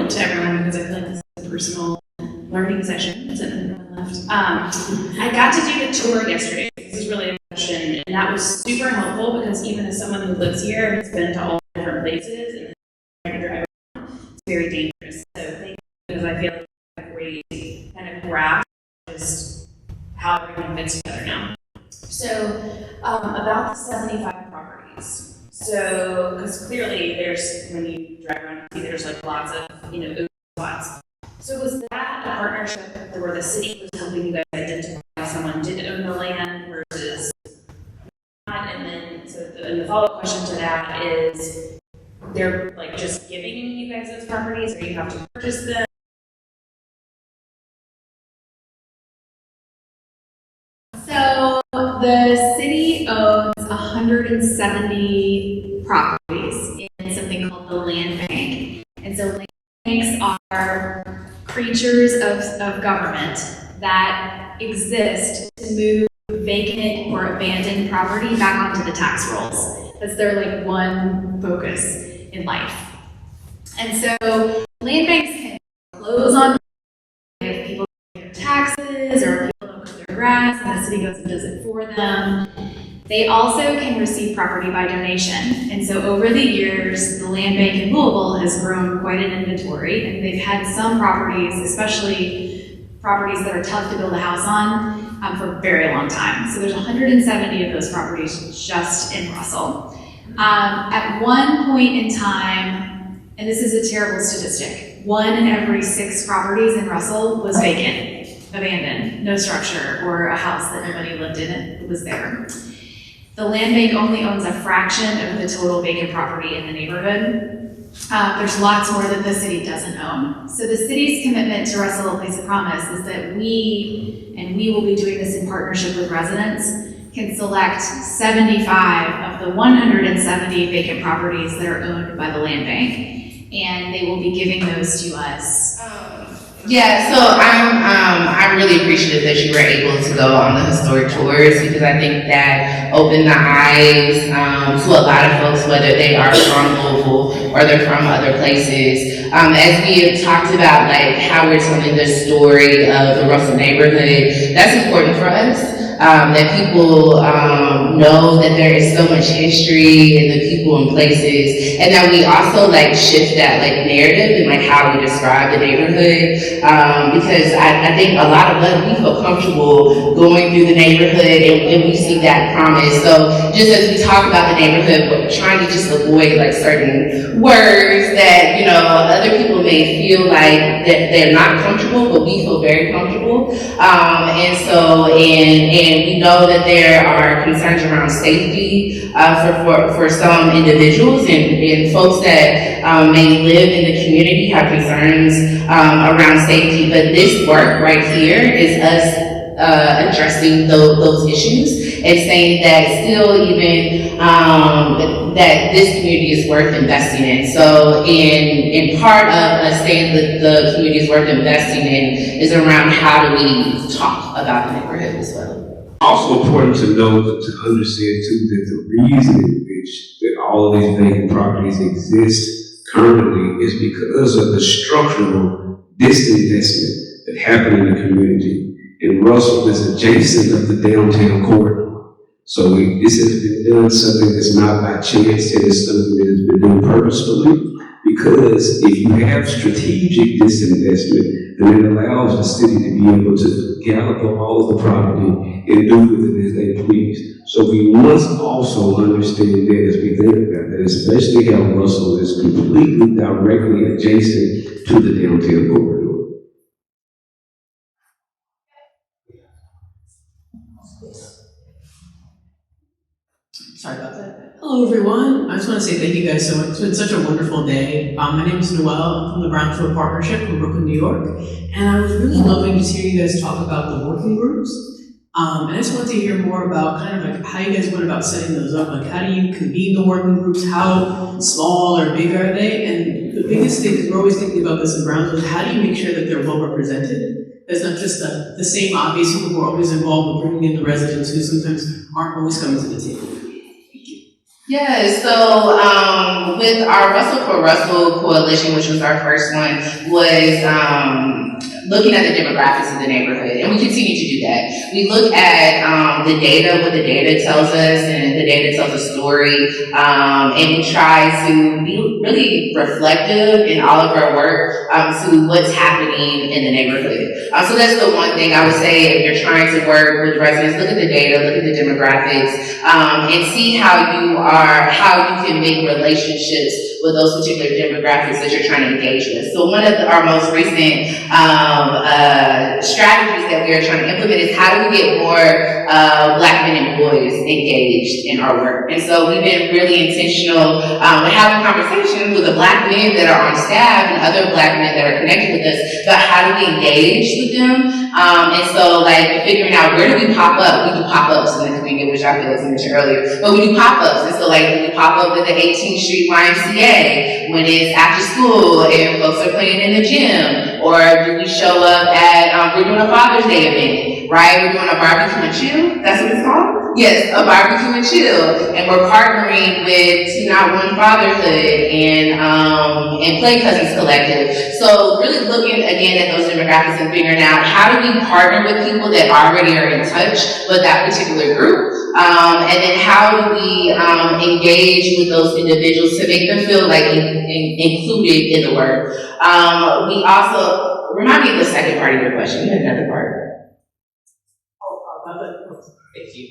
to everyone because I feel like this is a personal learning session. Is it everyone left? I got to do the tour yesterday. This is really a question, and that was super helpful because even as someone who lives here and has been to all different places and trying to drive around, it's very dangerous. So thank you because I feel like I've really kind of grasped just how everything fits together now. So about the 75 properties. So, because clearly there's, when you drive around and see there's like lots of, open spots. So was that a partnership where the city was helping you guys identify if someone did own the land versus not? And then, and the follow-up question to that is, they're like just giving you guys those properties or you have to purchase them? So the city owns 170 properties in something called the land bank. And so land banks are creatures of government that exist to move vacant or abandoned property back onto the tax rolls. That's their like one focus in life. And so land banks can close on if people pay their taxes or if people don't cut their grass and the city goes and does it for them. They also can receive property by donation. And so over the years, the land bank in Louisville has grown quite an inventory, and they've had some properties, especially properties that are tough to build a house on, for a very long time. So there's 170 of those properties just in Russell. At one point in time, and this is a terrible statistic, 1 in every 6 properties in Russell was vacant, abandoned, no structure, or a house that nobody lived in, it was there. The land bank only owns a fraction of the total vacant property in the neighborhood. There's lots more that the city doesn't own. So the city's commitment to Russell a Place of Promise is that we will be doing this in partnership with residents, can select 75 of the 170 vacant properties that are owned by the land bank, and they will be giving those to us. Yeah, so I'm really appreciative that you were able to go on the historic tours, because I think that opened the eyes to a lot of folks, whether they are from Louisville or they're from other places. As we have talked about, like how we're telling the story of the Russell neighborhood, that's important for us. That people know that there is so much history and the people and places, and that we also like shift that like narrative and like how we describe the neighborhood, because I think a lot of us, we feel comfortable going through the neighborhood and we see that promise. So just as we talk about the neighborhood, but trying to just avoid like certain words that, you know, other people may feel like that they're not comfortable, but we feel very comfortable. And we know that there are concerns around safety for some individuals, and folks that may live in the community have concerns around safety. But this work right here is us addressing those issues and saying that still even that this community is worth investing in. So in part of us saying that the community is worth investing in is around how do we talk about the neighborhood as well. Also important to know, to understand too, that the reason in which that all of these vacant properties exist currently is because of the structural disinvestment that happened in the community. And Russell is adjacent of the downtown corridor. So this has been done, something that's not by chance, it is something that has been done purposefully. Because if you have strategic disinvestment, then it allows the city to be able to gallop on all of the property and do with it as they please. So we must also understand that as we think about that, especially how Russell is completely directly adjacent to the downtown corridor. Sorry about that. Hello, everyone. I just want to say thank you guys so much. It's been such a wonderful day. My name is Noelle. I'm from the Brownfield Partnership in Brooklyn, New York. And I was really loving to hear you guys talk about the working groups. And I just wanted to hear more about kind of like how you guys went about setting those up. Like, how do you convene the working groups? How small or big are they? And the biggest thing, because we're always thinking about this in Brownsville, is how do you make sure that they're well represented? There's not just the same obvious people who are always involved with bringing in the residents who sometimes aren't always coming to the table. Yeah, so with our Russell for Russell coalition, which was our first one, was looking at the demographics of the neighborhood, and we continue to do that. We look at the data, what the data tells us, and the data tells a story, and we try to be really reflective in all of our work to what's happening in the neighborhood. So that's the one thing I would say if you're trying to work with residents, look at the data, look at the demographics, and see how you can make relationships with those particular demographics that you're trying to engage with. So one of our most recent strategies that we are trying to implement is how do we get more Black men and boys engaged in our work. And so we've been really intentional with having conversations with the Black men that are on staff and other Black men that are connected with us about how do we engage with them. And so like figuring out where do we pop up. We do pop-ups in the community, which I feel like I mentioned earlier, but we do pop-ups. And so like we pop up at the 18th Street YMCA when it's after school and folks are playing in the gym, or do we show up at, we're doing a Father's Day event, right? We're doing a barbecue and chill, that's what it's called? Yes, a barbecue and chill, and we're partnering with Two Not One Fatherhood and Play Cousins Collective. So really looking again at those demographics and figuring out how do we partner with people that already are in touch with that particular group, and then how do we engage with those individuals to make them feel like included in the work. We also, remind me of the second part of your question, you had another part. Thank you.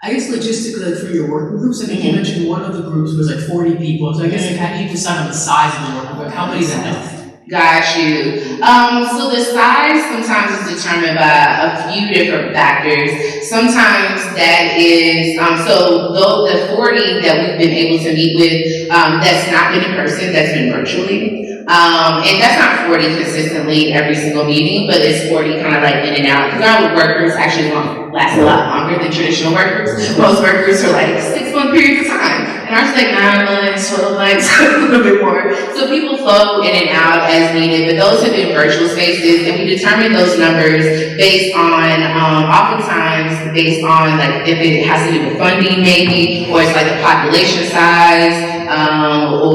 I guess logistically for your working groups, I think you mentioned one of the groups was like 40 people. So I guess like, how do you decide on the size of the working group? How many is enough? Got you. So the size sometimes is determined by a few different factors. Sometimes that is, so though the 40 that we've been able to meet with, that's not been in person, that's been virtually. And that's not 40 consistently every single meeting, but it's 40 kind of like in and out. Because our workers actually last a lot longer than traditional workers. Most workers are like 6-month periods of time. And ours is like 9 months, 12 months, a little bit more. So people flow in and out as needed, but those have been virtual spaces, and we determine those numbers based on, oftentimes based on like if it has to do with funding maybe, or it's like the population size, or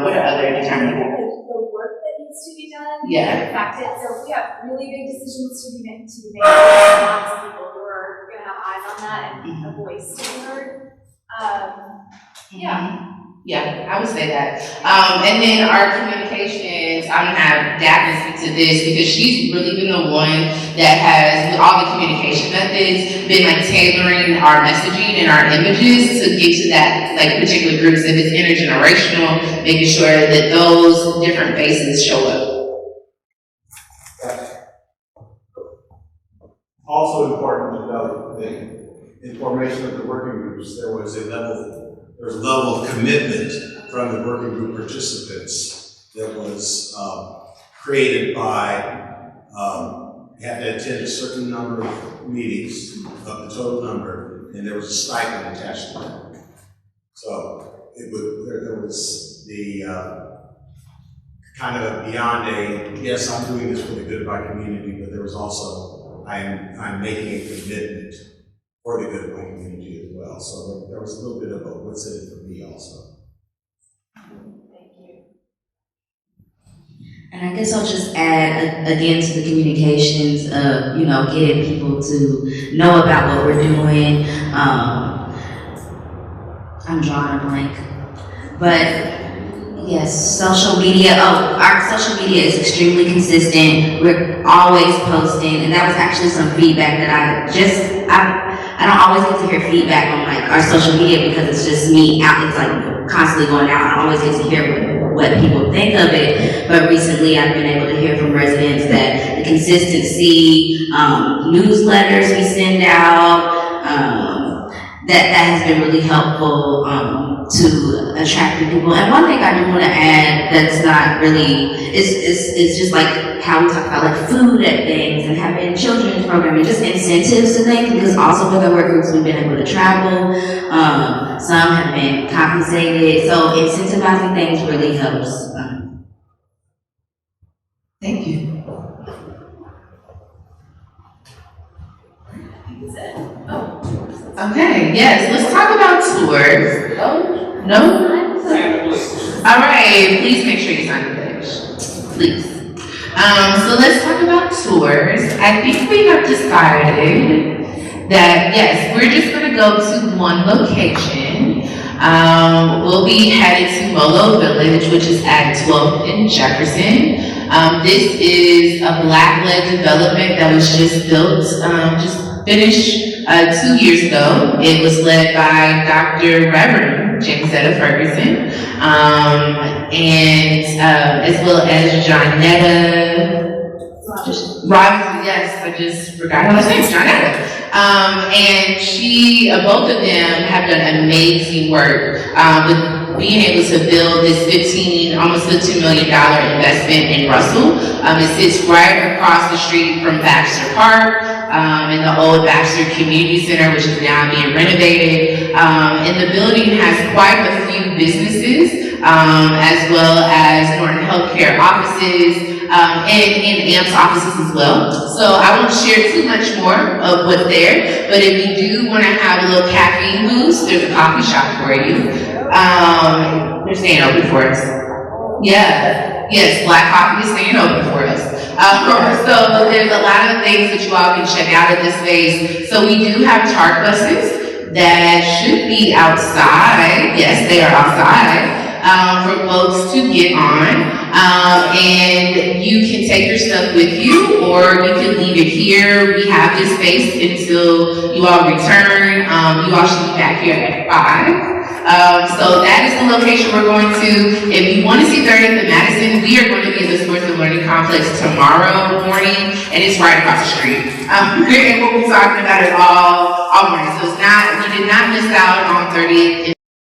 what are other determinants? The work that needs to be done. Yeah. The fact that, so if we have really big decisions to be made, lots of people who are gonna have eyes on that and a voice to be heard. Yeah, I would say that. And then our communications, I'm gonna have Daphne speak to this because she's really been the one that has, with all the communication methods, been like tailoring our messaging and our images to get to that like particular groups. If it's intergenerational, making sure that those different faces show up. Also important to note that in formation of the working groups, there was a level of commitment from the working group participants that was created by you had to attend a certain number of meetings of the total number, and there was a stipend attached to that. So there was the kind of beyond a yes, I'm doing this for the good of my community, but there was also I'm making a commitment for the good of my community as well. So there was a little bit of a what's in it for me also. Thank you. And I guess I'll just add again to the communications of, getting people to know about what we're doing. I'm drawing a blank. But yes, social media. Our social media is extremely consistent. We're always posting, and that was actually some feedback that I don't always get to hear feedback on like our social media because it's just me out. It's like constantly going out. I don't always get to hear what people think of it. But recently, I've been able to hear from residents that the consistency, newsletters we send out, that has been really helpful to attract the people. And one thing I do want to add that's not really is just like how we talk about like food at things and having children's programming, just incentives to things, because also with our work groups we've been able to travel, some have been compensated, so incentivizing things really helps. Thank you. Okay, yes, let's talk about tours. Oh, no? All right, please make sure you sign the pledge, please. So let's talk about tours. I think we have decided that, yes, we're just gonna go to one location. We'll be headed to Molo Village, which is at 12th and Jefferson. This is a Black-led development that was just built, just finished 2 years ago. It was led by Dr. Reverend Jamesetta Ferguson, and as well as Johnetta Robinson. Yes, I just forgot her last name, Johnetta. And she, both of them have done amazing work with being able to build this almost $15 million investment in Russell. It sits right across the street from Baxter Park, in the old Baxter Community Center, which is now being renovated. And the building has quite a few businesses, as well as Norton Healthcare offices, and AMP's offices as well. So I won't share too much more of what's there, but if you do want to have a little caffeine boost, there's a coffee shop for you. They're staying open for us. Yeah, yes, Black Coffee is staying open for us. So there's a lot of things that you all can check out at this space. So we do have TARC buses that should be outside. Yes, they are outside for folks to get on. And you can take your stuff with you, or you can leave it here. We have this space until you all return. You all should be back here at 5. So that is the location we're going to. If you want to see 30th and Madison, we are going to be in the Sports and Learning Complex tomorrow morning, and it's right across the street. And we'll be talking about it all morning. So it's not, we did not miss out on 30th